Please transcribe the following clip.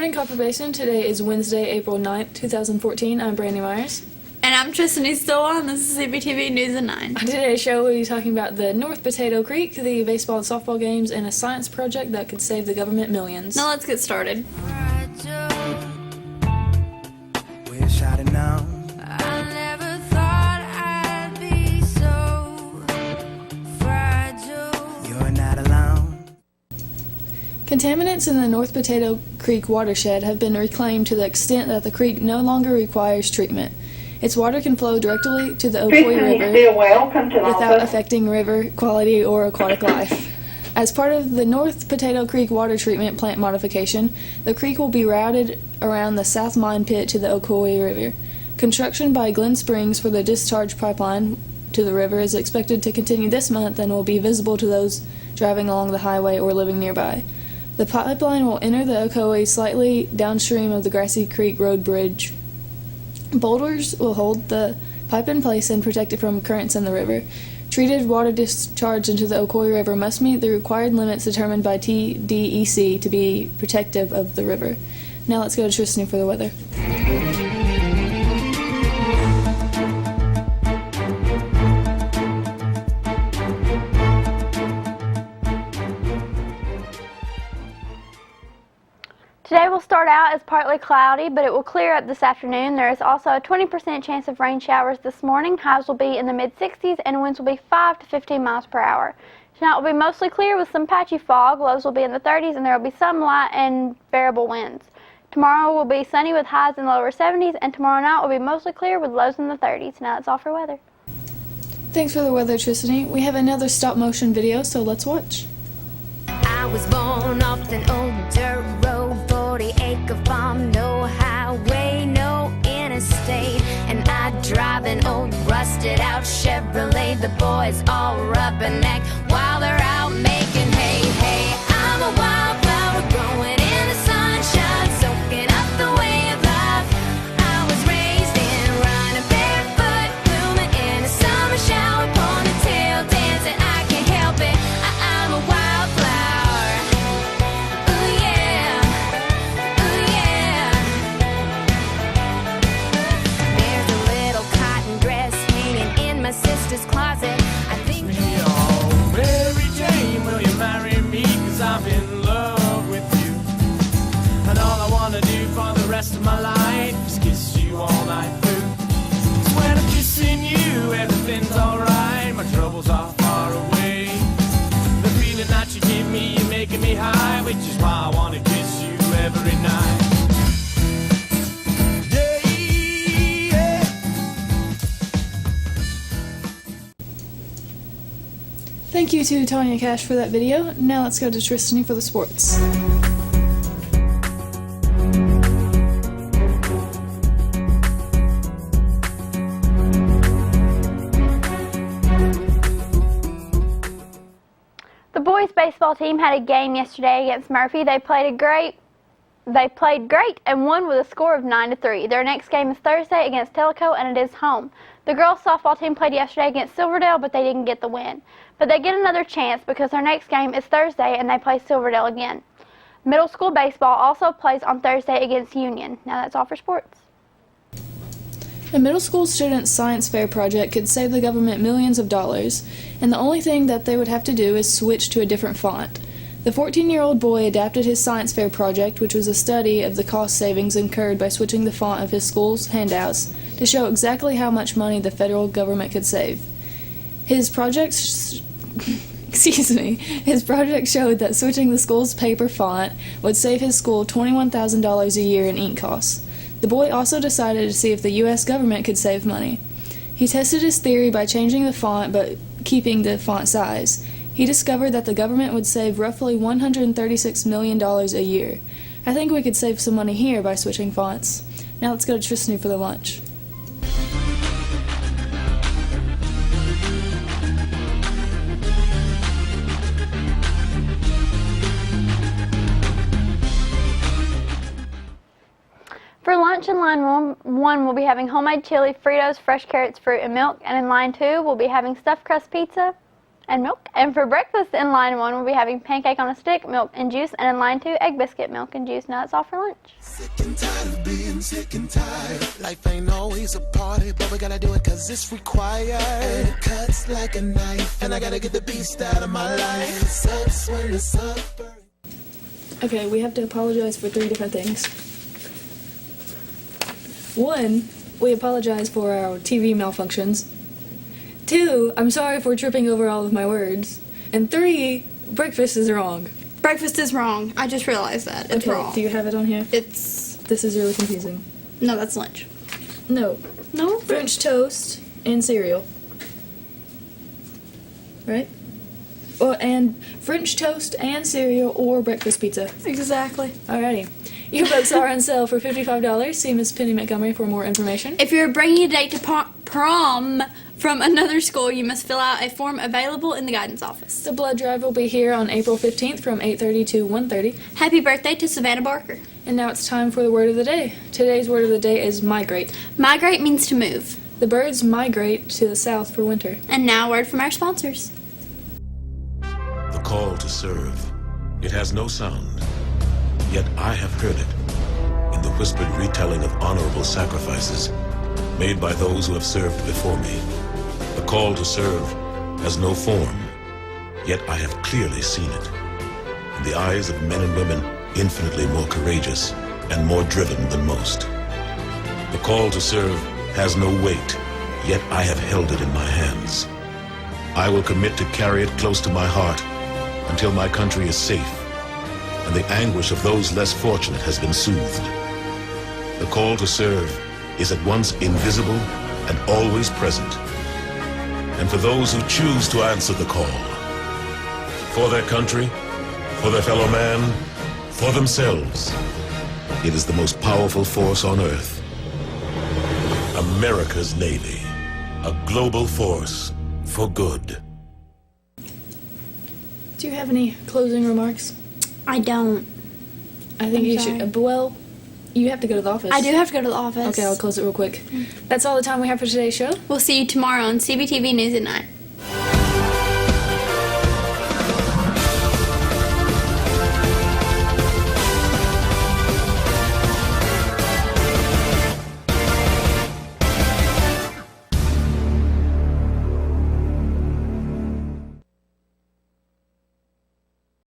Reporting Copper Basin, today is Wednesday, April 9th, 2014. I'm Brandy Myers. And I'm Tristan Eastola, and this is Cbtv News at 9. On today's show, we'll be talking about the North Potato Creek, the baseball and softball games, and a science project that could save the government millions. Now let's get started. We're shouting now. I never thought I'd be so fragile. You're not alone. Contaminants in the North Potato Creek watershed have been reclaimed to the extent that the creek no longer requires treatment. Its water can flow directly to the Ocoee River without affecting river quality or aquatic life. As part of the North Potato Creek water treatment plant modification, the creek will be routed around the South Mine Pit to the Ocoee River. Construction by Glen Springs for the discharge pipeline to the river is expected to continue this month and will be visible to those driving along the highway or living nearby. The pipeline will enter the Ocoee slightly downstream of the Grassy Creek Road Bridge. Boulders will hold the pipe in place and protect it from currents in the river. Treated water discharged into the Ocoee River must meet the required limits determined by TDEC to be protective of the river. Now let's go to Tristan for the weather. Today will start out as partly cloudy, but it will clear up this afternoon. There is also a 20% chance of rain showers this morning. Highs will be in the mid-60s and winds will be 5 to 15 miles per hour. Tonight will be mostly clear with some patchy fog. Lows will be in the 30s and there will be some light and variable winds. Tomorrow will be sunny with highs in the lower 70s, and tomorrow night will be mostly clear with lows in the 30s. Now that's all for weather. Thanks for the weather, Tristan. We have another stop motion video, so let's watch. I was born off an old dirt road, 40-acre farm, no highway, no interstate. And I drive an old rusted-out Chevrolet. The boys all rubberneck while they're out making hay. Hey, I'm a wildflower growing in the sunshine, soaking up the way of life. I was raised in running barefoot, blooming in a summer shower, ponytail dancing. I can't help it. I'm a wildflower. Ooh yeah, ooh yeah. There's a little cotton dress hanging in my sister's closet. I think Mary Jane, will you marry me? 'Cause I'm in love with you. And all I wanna do for the rest of my life is kiss you all night through. 'Cause when I'm kissing you, everything's alright. My troubles are far away. The feeling that you give me, you're making me high, which is why I wanna kiss you every night. Yeah. Thank you to Tanya Cash for that video. Now let's go to Tristan for the sports. The boys baseball team had a game yesterday against Murphy. They played great and won with a score of 9-3. Their next game is Thursday against Tellico, and it is home. The girls softball team played yesterday against Silverdale, but they didn't get the win. But they get another chance because their next game is Thursday and they play Silverdale again. Middle school baseball also plays on Thursday against Union. Now that's all for sports. A middle school student science fair project could save the government millions of dollars, and the only thing that they would have to do is switch to a different font. The 14-year-old boy adapted his science fair project, which was a study of the cost savings incurred by switching the font of his school's handouts, to show exactly how much money the federal government could save. His project His project showed that switching the school's paper font would save his school $21,000 a year in ink costs. The boy also decided to see if the U.S. government could save money. He tested his theory by changing the font but keeping the font size. He discovered that the government would save roughly $136 million a year. I think we could save some money here by switching fonts. Now let's go to Tristan for the lunch. For lunch in line 1, we'll be having homemade chili, Fritos, fresh carrots, fruit, and milk. And in line 2, we'll be having stuffed crust pizza, and milk. And for breakfast, in line 1, we'll be having pancake on a stick, milk and juice. And in line 2, egg biscuit, milk and juice. Now that's all for lunch. Sick and tired of being sick and tired. Life ain't always a party, but we gotta do it 'cause it's required. And it cuts like a knife, and I gotta get the beast out of my life. It sucks when it's up. Okay, we have to apologize for 3 different things. 1, we apologize for our TV malfunctions. 2, I'm sorry for tripping over all of my words. And 3, breakfast is wrong. Breakfast is wrong. I just realized that. It's Okay, wrong. do you have it on here? It's... This is really confusing. No, that's lunch. No, No? French toast and cereal. Right? Or, and French toast and cereal or breakfast pizza. Exactly. Alrighty. Yearbooks are on sale for $55. See Miss Penny Montgomery for more information. If you're bringing a date to prom from another school, you must fill out a form available in the guidance office. The blood drive will be here on April 15th from 8:30 to 1:30. Happy birthday to Savannah Barker. And now it's time for the word of the day. Today's word of the day is migrate. Migrate means to move. The birds migrate to the south for winter. And now a word from our sponsors. The call to serve. It has no sound, yet I have heard it in the whispered retelling of honorable sacrifices made by those who have served before me. The call to serve has no form, yet I have clearly seen it in the eyes of men and women infinitely more courageous and more driven than most. The call to serve has no weight, yet I have held it in my hands. I will commit to carry it close to my heart until my country is safe and the anguish of those less fortunate has been soothed. The call to serve is at once invisible and always present. And for those who choose to answer the call, for their country, for their fellow man, for themselves, it is the most powerful force on earth. America's Navy, a global force for good. Do you have any closing remarks? I don't. I think I'm you sorry. should. Well, you have to go to the office. I do have to go to the office. Okay, I'll close it real quick. That's all the time we have for today's show. We'll see you tomorrow on CBTV News at 9.